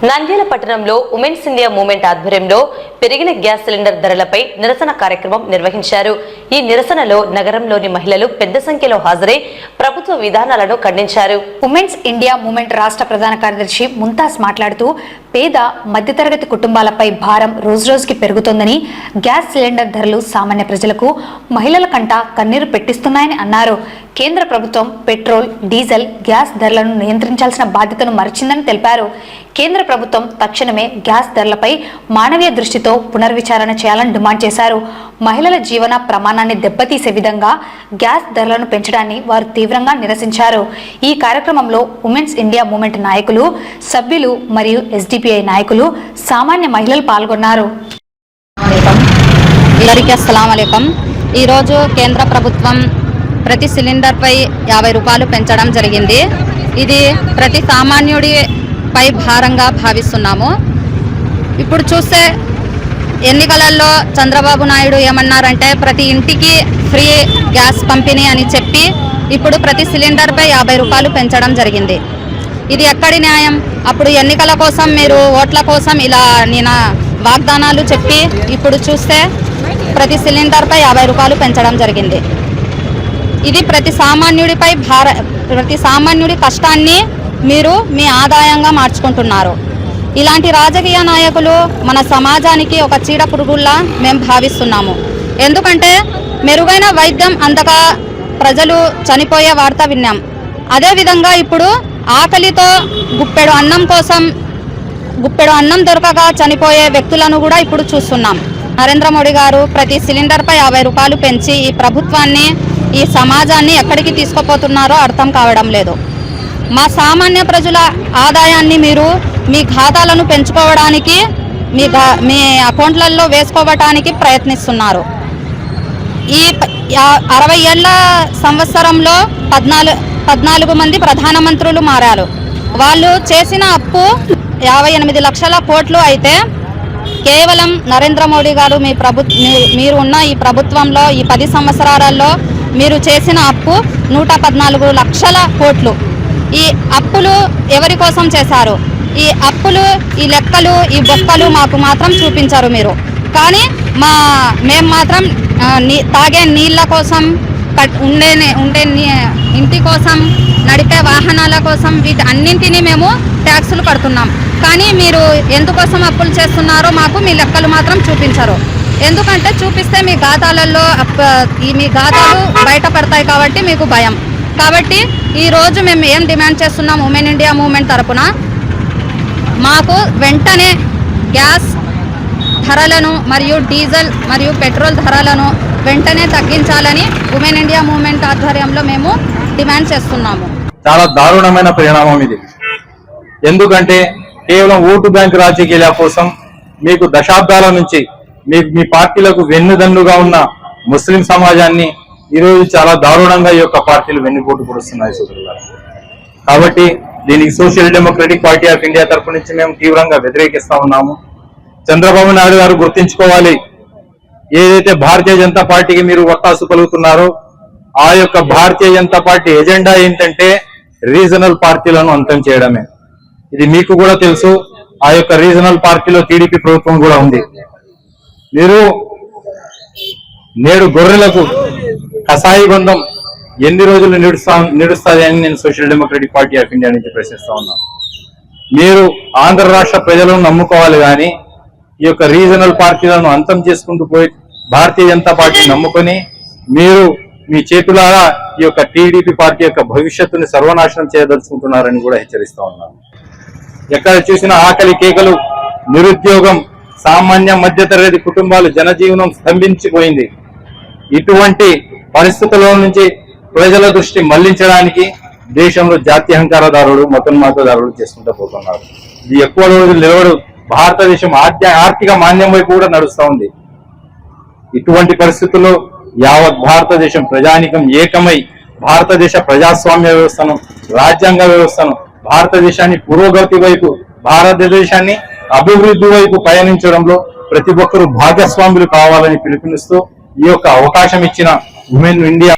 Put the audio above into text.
నంద్యాల పట్టణంలో women's India movement ఆధ్వర్యంలో పెరిగిన గ్యాస్ సిలిండర్ ధరలపై నిరసన కార్యక్రమం నిర్వహించారు. ఈ నిరసనలో నగరంలోని మహిళలు పెద్ద సంఖ్యలో హాజరై ప్రభుత్వ విధానాలను ఖండించారు. ఉమెన్స్ ఇండియా మూవ్మెంట్ రాష్ట్ర ప్రధాన కార్యదర్శి ముంతాజ్ మాట్లాడుతూ పేద మధ్యతరగతి కుటుంబాలపై భారం రోజురోజుకి పెరుగుతోందని, గ్యాస్ సిలిండర్ ధరలు సామాన్య ప్రజలకు మహిళల కంట కన్నీరు పెట్టిస్తున్నాయని అన్నారు. కేంద్ర ప్రభుత్వం పెట్రోల్, డీజిల్, గ్యాస్ ధరలను నియంత్రించాల్సిన బాధ్యతను మరిచిందని తెలిపారు. కేంద్ర ప్రభుత్వం తక్షణమే గ్యాస్ ధరలపై మానవీయ దృష్టితో పునర్విచారణ చేయాలని డిమాండ్ చేశారు. మహిళల జీవన ప్రమాణాన్ని దెబ్బతీసే విధంగా గ్యాస్ ధరలను పెంచడాన్ని వారు తీవ్రంగా నిరసించారు. ఈ కార్యక్రమంలో ఉమెన్స్ ఇండియా మూవ్మెంట్ నాయకులు, సభ్యులు మరియు ఎస్డిపిఐ నాయకులు, సామాన్య మహిళలు పాల్గొన్నారు. అందరికీ అస్సలాము అలైకుం. ఈరోజు కేంద్ర ప్రభుత్వం ప్రతి సిలిండర్పై 50 రూపాయలు పెంచడం జరిగింది. ఇది ప్రతి సామాన్యుడిపై భారంగా భావిస్తున్నాము. ఇప్పుడు చూస్తే ఎన్నికలలో చంద్రబాబు నాయుడు ఏమన్నారంటే ప్రతి ఇంటికి ఫ్రీ గ్యాస్ పంపిణీ అని చెప్పి ఇప్పుడు ప్రతి సిలిండర్పై 50 రూపాయలు పెంచడం జరిగింది. ఇది ఎక్కడి న్యాయం? అప్పుడు ఎన్నికల కోసం మీరు ఓట్ల కోసం ఇలా నేను వాగ్దానాలు చెప్పి ఇప్పుడు చూస్తే ప్రతి సిలిండర్పై 50 రూపాయలు పెంచడం జరిగింది. ఇది ప్రతి సామాన్యుడి కష్టాన్ని మీరు మీ ఆదాయంగా మార్చుకుంటున్నారు. ఇలాంటి రాజకీయ నాయకులు మన సమాజానికి ఒక చీడ పురుగుల్లా మేము భావిస్తున్నాము. ఎందుకంటే మెరుగైన వైద్యం అందక ప్రజలు చనిపోయే వార్త విన్నాం. అదేవిధంగా ఇప్పుడు ఆకలితో గుప్పెడు అన్నం దొరకక చనిపోయే వ్యక్తులను కూడా ఇప్పుడు చూస్తున్నాం. నరేంద్ర మోడీ గారు ప్రతి సిలిండర్పై 50 రూపాయలు పెంచి ఈ ప్రభుత్వాన్ని, ఈ సమాజాన్ని ఎక్కడికి తీసుకుపోతున్నారో అర్థం కావడం లేదు. మా సామాన్య ప్రజల ఆదాయాన్ని మీరు మీ ఖాతాలను పెంచుకోవడానికి, మీ అకౌంట్లలో వేసుకోవడానికి ప్రయత్నిస్తున్నారు. ఈ 60 ఏళ్ల సంవత్సరంలో 14 మంది ప్రధానమంత్రులు మారారు. వాళ్ళు చేసిన అప్పు 58 లక్షల కోట్లు అయితే కేవలం నరేంద్ర మోడీ గారు మీరు ఉన్న ఈ ప్రభుత్వంలో ఈ 10 సంవత్సరాలలో మీరు చేసిన అప్పు 114 లక్షల కోట్లు. ఈ అప్పులు ఎవరి కోసం చేశారు? ఈ అప్పులు, ఈ లెక్కలు, ఈ బొక్కలు మాకు మాత్రం చూపించారు మీరు. కానీ మేము మాత్రం తాగే నీళ్ళ కోసం, ఉండే ఇంటి కోసం, నడిపే వాహనాల కోసం వీటి అన్నింటినీ మేము ట్యాక్సులు కడుతున్నాం. కానీ మీరు ఎందుకోసం అప్పులు చేస్తున్నారో మాకు మీ లెక్కలు మాత్రం చూపించరు. ఎందుకంటే చూపిస్తే మీ ఖాతాలలో మీ ఖాతాలు బయటపడతాయి కాబట్టి మీకు భయం. కాబట్టి ఈరోజు మేము ఏం డిమాండ్ చేస్తున్నాం ఉమెన్ ఇండియా మూవ్మెంట్ తరపున, మాకు వెంటనే గ్యాస్ ధరలను మరియు డీజిల్ మరియు పెట్రోల్ ధరలను వెంటనే తగ్గించాలని ఉమెన్ ఇండియా మూవ్మెంట్ ఆధ్వర్యంలో మేము డిమాండ్ చేస్తున్నాము. చాలా దారుణమైన పరిణామం ఇది. ఎందుకంటే కేవలం ఓటు బ్యాంక్ రాజకీయాల కోసం మీకు దశాబ్దాల నుంచి మీ పార్టీలకు వెన్నుదన్నుగా ఉన్న ముస్లిం సమాజాన్ని ఈరోజు చాలా దారుణంగా ఈ యొక్క పార్టీలు వెన్నుపోటు పొడుస్తున్నాయి సోదరులారా. కాబట్టి దీనికి social democratic party of India తరఫు నుంచి మేము తీవ్రంగా వ్యతిరేకిస్తా ఉన్నాము. చంద్రబాబు నాయుడు గారు గుర్తించుకోవాలి, ఏదైతే భారతీయ జనతా పార్టీకి మీరు వత్తాసు పలుకుతున్నారో ఆ యొక్క భారతీయ జనతా పార్టీ ఎజెండా ఏంటంటే రీజనల్ పార్టీలను అంతం చేయడమే. ఇది మీకు కూడా తెలుసు. ఆ యొక్క రీజనల్ పార్టీలో టీడీపీ ప్రభుత్వం కూడా ఉంది. మీరు నేడు గొర్రెలకు కసాయి బంధం ఎన్ని రోజులు నిడుస్తుంది అని నేను social democratic party of India నుంచి ప్రశ్నిస్తా ఉన్నాను. మీరు ఆంధ్ర రాష్ట్ర ప్రజలను నమ్ముకోవాలి, కానీ ఈ యొక్క రీజనల్ పార్టీలను అంతం చేసుకుంటూ పోయి భారతీయ జనతా పార్టీని నమ్ముకొని మీరు మీ చేతులారా ఈ యొక్క టీడీపీ పార్టీ యొక్క భవిష్యత్తుని సర్వనాశనం చేయదలుచుకుంటున్నారని కూడా హెచ్చరిస్తా ఉన్నాను. ఎక్కడ చూసినా ఆకలి కేకలు, నిరుద్యోగం, సామాన్య మధ్యతరగతి కుటుంబాలు జనజీవనం స్తంభించిపోయింది. ఇటువంటి పరిస్థితుల నుంచి ప్రజల దృష్టి మళ్లించడానికి దేశంలో జాత్యహంకారదారులు, మతోన్మాదదారులు చేసుకుంటూ పోతున్నారు. ఇది ఎక్కువ రోజులు నిలవడు. భారతదేశం ఆర్థిక మాంద్యం వైపు కూడా నడుస్తూ ఉంది. ఇటువంటి పరిస్థితుల్లో యావత్ భారతదేశం ప్రజానికం ఏకమై భారతదేశ ప్రజాస్వామ్య వ్యవస్థను, రాజ్యాంగ వ్యవస్థను, భారతదేశాన్ని పురోగతి వైపు, భారతదేశాన్ని అభివృద్ధి వైపు పయనించడంలో ప్రతి ఒక్కరూ భాగస్వాములు కావాలని పిలుపునిస్తూ ఈ యొక్క అవకాశం ఇచ్చిన ఉమెన్ ఇండియా